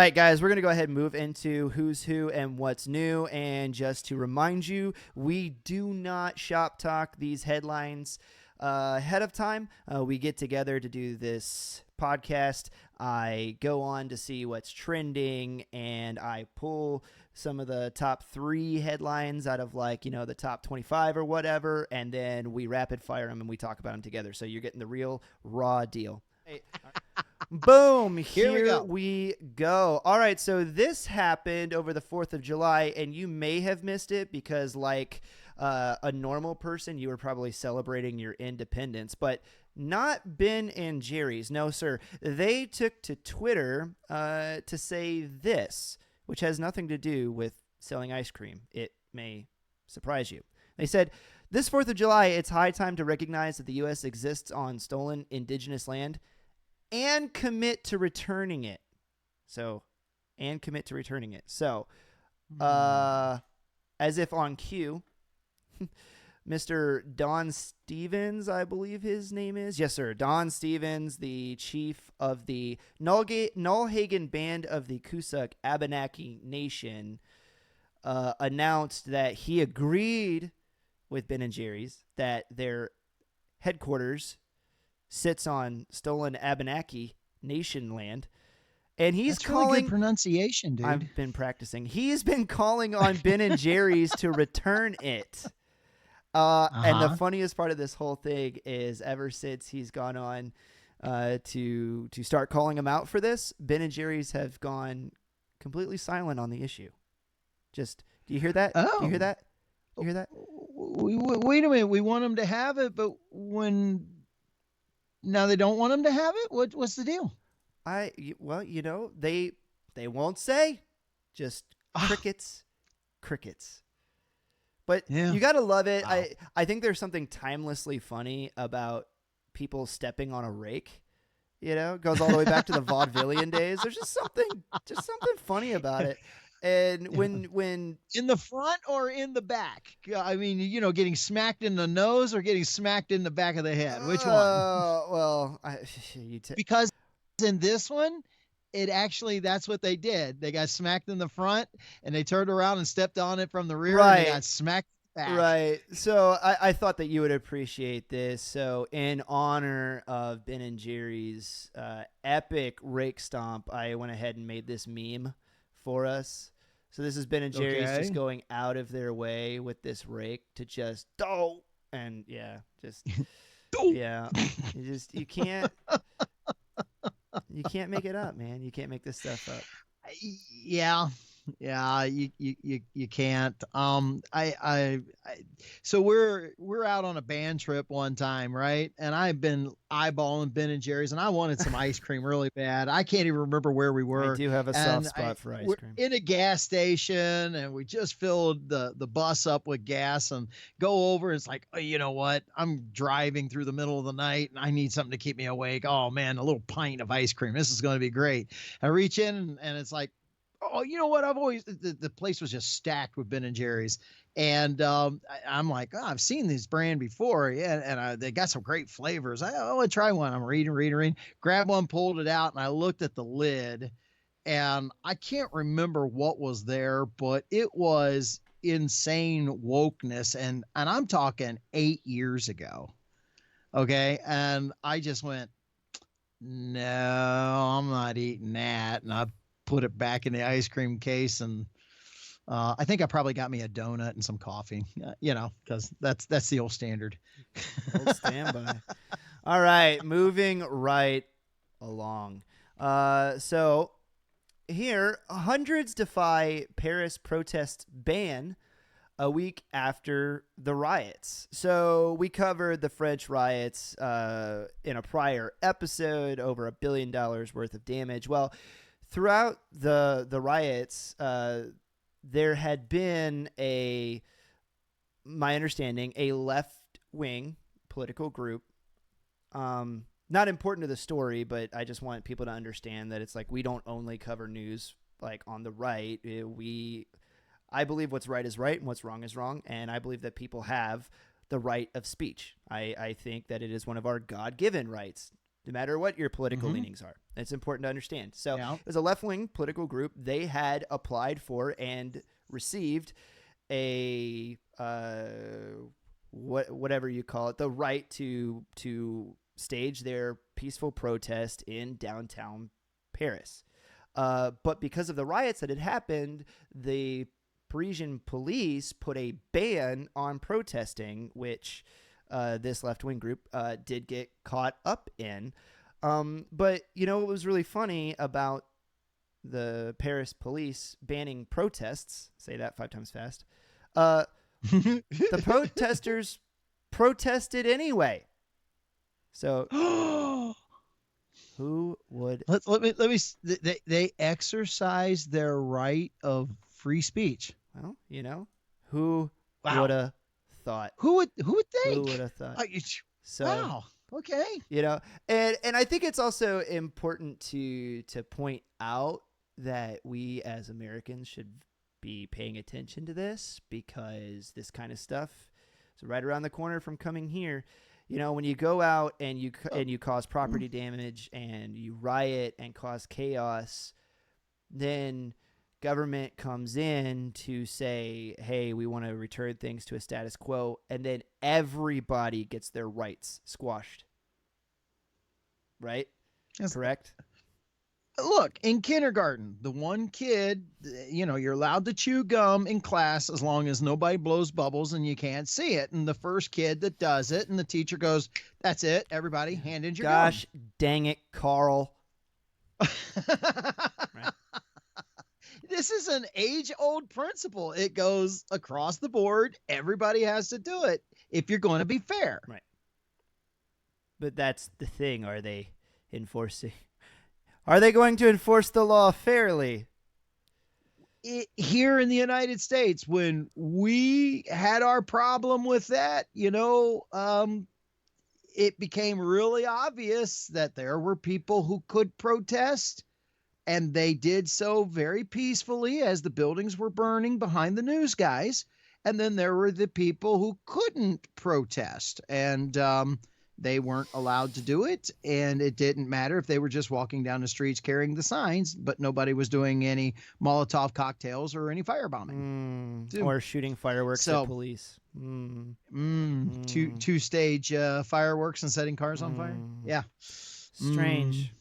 right, guys, we're going to go ahead and move into who's who and what's new. And just to remind you, we do not shop talk these headlines ahead of time. We get together to do this podcast. I go on to see what's trending, and I pull some of the top 3 headlines out of the top 25 or whatever, and then we rapid fire them and we talk about them together. So you're getting the real raw deal. Hey. Boom. Here we go. All right. So this happened over the 4th of July, and you may have missed it because a normal person, you were probably celebrating your independence, but not Ben and Jerry's. No, sir. They took to Twitter to say this, which has nothing to do with selling ice cream. It may surprise you. They said, this 4th of July, it's high time to recognize that the U.S. exists on stolen indigenous land and commit to returning it. So, as if on cue, Mr. Don Stevens, I believe his name is. Yes, sir. Don Stevens, the chief of the Nullhagen Band of the Coosac Abenaki Nation, announced that he agreed with Ben & Jerry's that their headquarters sits on stolen Abenaki Nation land. And he's That's calling... really good pronunciation, dude. I've been practicing. He's been calling on Ben & Jerry's to return it. And the funniest part of this whole thing is ever since he's gone on to start calling him out for this, Ben & Jerry's have gone completely silent on the issue. Just, do you hear that? Oh. Do you hear that? You hear that? Wait a minute. We want them to have it, but now they don't want them to have it? What's the deal? They won't say. Just crickets. But you got to love it. Wow. I think there's something timelessly funny about people stepping on a rake. It goes all the way back to the vaudevillian days. There's just something funny about it. And when in the front or in the back? I mean, getting smacked in the nose or getting smacked in the back of the head. Which one? Well, because in this one, that's what they did. They got smacked in the front and they turned around and stepped on it from the rear, right. And they got smacked back. Right. So I thought that you would appreciate this. So in honor of Ben & Jerry's epic rake stomp, I went ahead and made this meme for us. So this is Ben & Jerry's just going out of their way with this rake to just and you can't make it up, man. You can't make this stuff up. Yeah, you can't. So we're out on a band trip one time, right? And I've been eyeballing Ben & Jerry's, and I wanted some ice cream really bad. I can't even remember where we were. I do have a soft spot for ice cream. We're in a gas station, and we just filled the bus up with gas, and go over. And it's like, oh, you know what? I'm driving through the middle of the night, and I need something to keep me awake. Oh man, a little pint of ice cream. This is going to be great. I reach in, and it's like, oh, you know what? The place was just stacked with Ben & Jerry's. And I'm like, oh, I've seen this brand before. Yeah. And they got some great flavors. I want to try one. I'm reading, grabbed one, pulled it out. And I looked at the lid, and I can't remember what was there, but it was insane wokeness. And I'm talking 8 years ago. Okay. And I just went, no, I'm not eating that. And I put it back in the ice cream case, and I think I probably got me a donut and some coffee, because that's the old standard. Old standby. All right, moving right along. So here, hundreds defy Paris protest ban a week after the riots. So we covered the French riots in a prior episode, over $1 billion worth of damage. Well, throughout the riots, there had been my understanding, a left-wing political group. Not important to the story, but I just want people to understand that it's like we don't only cover news like on the right. I believe what's right is right and what's wrong is wrong, and I believe that people have the right of speech. I think that it is one of our God-given rights. no matter what your political Mhm. leanings are. It's important to understand. So Yeah. it was a left-wing political group. They had applied for and received a whatever you call it, the right to stage their peaceful protest in downtown Paris. But because of the riots that had happened, the Parisian police put a ban on protesting, which this left-wing group did get caught up in. But, what was really funny about the Paris police banning protests, say that 5 times fast, the protesters protested anyway. So who would? let me. They exercise their right of free speech. Well, who Wow. would have thought? Who would Who think? would have thought? So, Wow. Okay. and I think it's also important to point out that we as Americans should be paying attention to this, because this kind of stuff is right around the corner from coming here. When you go out and you cause property damage and you riot and cause chaos, then government comes in to say, hey, we want to return things to a status quo, and then everybody gets their rights squashed. Right? Yes. Correct? Look, in kindergarten, the one kid, you're allowed to chew gum in class as long as nobody blows bubbles and you can't see it. And the first kid that does it, and the teacher goes, that's it, everybody, hand in your Gosh, dang it, Carl. gum. Right? This is an age-old principle. It goes across the board. Everybody has to do it if you're going to be fair. Right. But that's the thing. Are they enforcing? Are they going to enforce the law fairly? Here in the United States, when we had our problem with that, it became really obvious that there were people who could protest, and they did so very peacefully as the buildings were burning behind the news guys. And then there were the people who couldn't protest, and they weren't allowed to do it. And it didn't matter if they were just walking down the streets carrying the signs, but nobody was doing any Molotov cocktails or any firebombing. Or shooting fireworks at police. Two-stage fireworks and setting cars on fire. Yeah. Strange.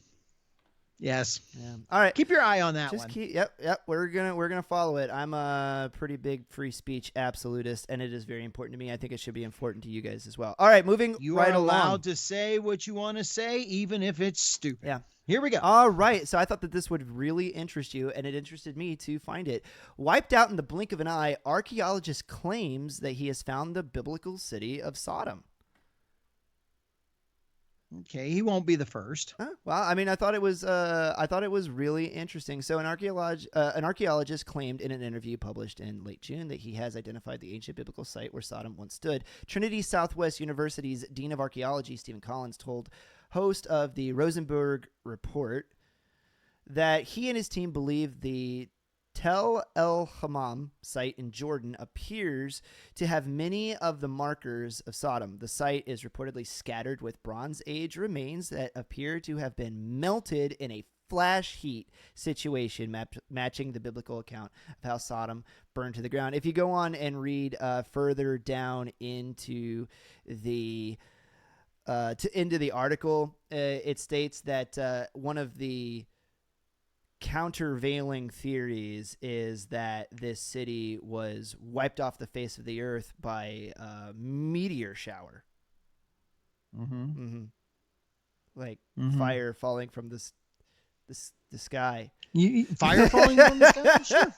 Yes. Yeah. All right. Keep your eye on that one. Yep. We're gonna follow it. I'm a pretty big free speech absolutist, and it is very important to me. I think it should be important to you guys as well. All right, moving You right are along. allowed to say what you want to say, even if it's stupid. Yeah. Here we go. All right. So I thought that this would really interest you, and it interested me to find it. Wiped out in the blink of an eye, archaeologist claims that he has found the biblical city of Sodom. Okay, he won't be the first. Well, I mean, I thought it was really interesting. So an archaeologist claimed in an interview published in late June that he has identified the ancient biblical site where Sodom once stood. Trinity Southwest University's Dean of Archaeology, Stephen Collins, told host of the Rosenberg Report that he and his team believe the Tel El Hammam site in Jordan appears to have many of the markers of Sodom. The site is reportedly scattered with Bronze Age remains that appear to have been melted in a flash heat situation, matching the biblical account of how Sodom burned to the ground. If you go on and read further down into the article, it states that one of the countervailing theories is that this city was wiped off the face of the earth by a meteor shower. Fire falling from the sky. Fire falling from the sky? Sure.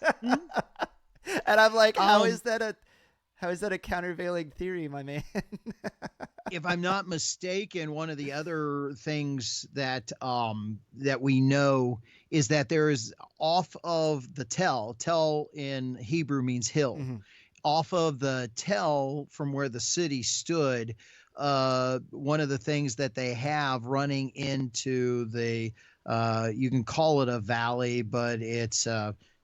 And I'm like, how is that a countervailing theory, my man? If I'm not mistaken, one of the other things that we know is that there is off of the Tel in Hebrew means hill. Off of the Tel from where the city stood, one of the things that they have running into the you can call it a valley, but it's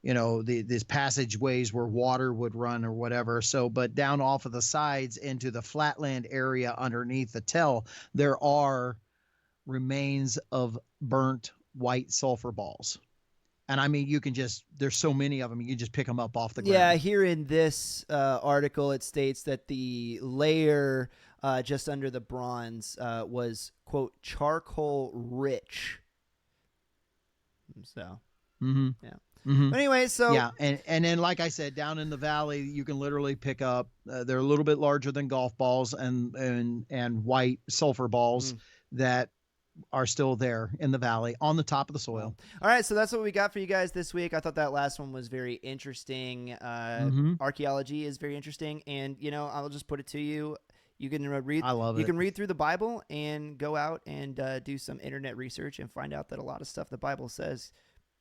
these passageways where water would run or whatever. So, but down off of the sides into the flatland area underneath the Tel, there are remains of burnt white sulfur balls. And I mean, you can just, there's so many of them, you can just pick them up off the ground. Yeah, here in this article, it states that the layer just under the bronze was, quote, charcoal rich. So, yeah. But anyway, so yeah, and then like I said, down in the valley, you can literally pick up. They're a little bit larger than golf balls and white sulfur balls that are still there in the valley on the top of the soil. All right, so that's what we got for you guys this week. I thought that last one was very interesting. Archaeology is very interesting, and I'll just put it to you. You can read. I love it. You can read through the Bible and go out and do some internet research and find out that a lot of stuff the Bible says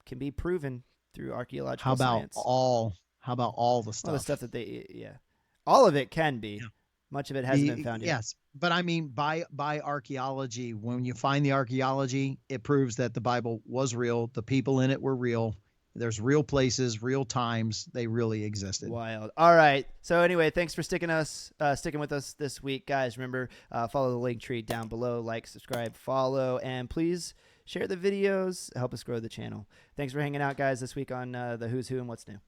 can be proven through archaeological science. How about all the stuff? All the stuff that all of it can be. Yeah. Much of it hasn't been found yet. Yes, but I mean, by archaeology, when you find the archaeology, it proves that the Bible was real. The people in it were real. There's real places, real times. They really existed. Wild. All right. So anyway, thanks for sticking with us this week, guys. Remember, follow the link tree down below. Like, subscribe, follow, and please share the videos. Help us grow the channel. Thanks for hanging out, guys, this week on the Who's Who and What's New.